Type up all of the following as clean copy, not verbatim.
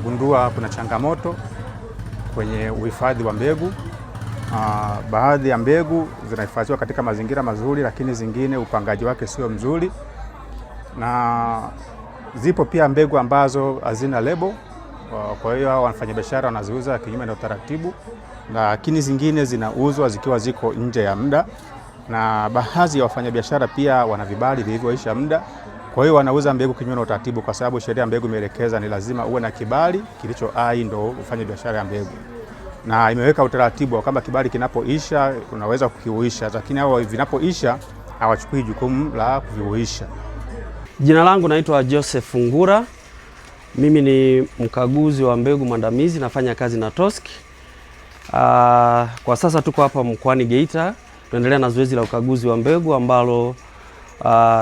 tumegundua kuna changamoto kwenye uhifadhi wa mbegu. Baadhi ya mbegu zinahifadhiwa katika mazingira mazuri, lakini zingine upangaji wake sio mzuri, na zipo pia mbegu ambazo hazina lebo. Kwa hiyo hao wafanyabiashara wanaziuza kinyume na utaratibu, lakini zingine zinauzwa zikiwa ziko nje ya muda, na baadhi ya wafanyabiashara pia wana vibali vilivyoisha muda. Kwa hiyo wanauza mbegu kinyume na utaratibu, kwa sababu sheria ya mbegu imeelekeza ni lazima uwe na kibali kilicho hai ndio ufanye biashara ya mbegu, na imeweka utaratibu kama kibali kinapoisha unaweza kukiuisha, lakini hao vinapoisha hawachukui jukumu la kuviuisha. Jina langu naitwa Joseph Ngura. Mimi ni mkaguzi wa mbegu mwandamizi, nafanya kazi na TOSC. Kwa sasa tuko hapa mkoani Geita, tunaendelea na zoezi la ukaguzi wa mbegu ambalo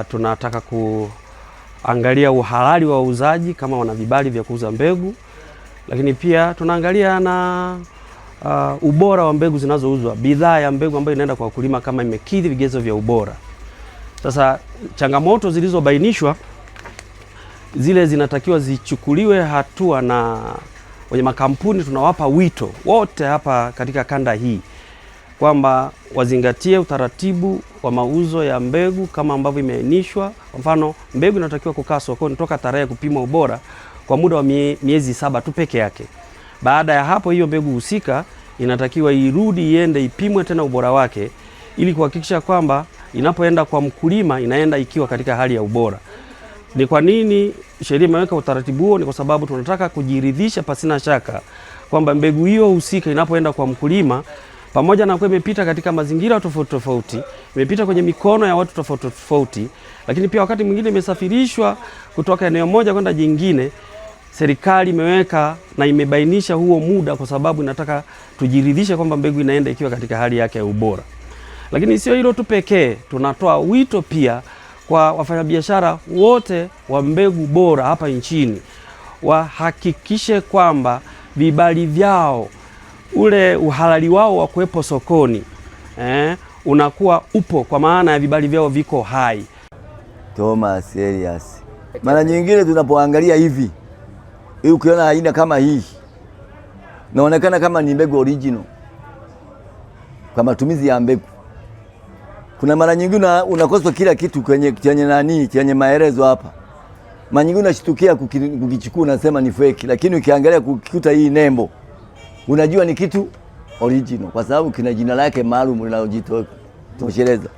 tunataka kuangalia uhalali wa wauzaji kama wana vibali vya kuuza mbegu, lakini pia tunaangalia na ubora wa mbegu zinazouzwa, bidhaa ya mbegu ambayo inaenda kwa wakulima kama imekidhi vigezo vya ubora. Sasa changamoto zilizobainishwa zile zinatakiwa zichukuliwe hatua, na wenye makampuni tunawapa wito wote hapa katika kanda hii kwamba wazingatie utaratibu wa mauzo ya mbegu kama ambavyo imeainishwa. Kwa mfano, mbegu inatakiwa kukaa sokoni toka tarehe kupima ubora kwa muda wa miezi 7 tu peke yake. Baada ya hapo, hiyo mbegu husika inatakiwa irudi iende ipimwe tena ubora wake, ili kuhakikisha kwamba inapoenda kwa mkulima inaenda ikiwa katika hali ya ubora. Ni kwa nini sheria imeweka utaratibu huo? Ni kwa sababu tunataka kujiridhisha pasina shaka kwamba mbegu hiyo husika inapoenda kwa mkulima, pamoja na kuwa imepita katika mazingira tofauti tofauti, imepita kwenye mikono ya watu tofauti tofauti, lakini pia wakati mwingine imesafirishwa kutoka eneo moja kwenda jingine, serikali imeweka na imebainisha huo muda kwa sababu inataka tujiridhishe kwamba mbegu inaenda ikiwa katika hali yake ya ubora. Lakini sio hilo tu pekee, tunatoa wito pia kwa wafanyabiashara wote wa mbegu bora hapa nchini wahakikishe kwamba vibali vyao, ule uhalali wao wa kuwepo sokoni unakuwa upo, kwa maana ya vibali vyao viko hai. Thomas Elias. Mara nyingine tunapoangalia hivi, ukiona aina kama hii naonekana kama ni mbegu original kwa matumizi ya mbegu. Kuna mara nyingine unakoswa kila kitu kwenye maelezo hapa. Mara nyingine unashtukia kukichukua unasema ni fake, lakini ukiangalia kukikuta hii nembo unajua ni kitu original kwa sababu kina jina lake maalum linalojitosheleza.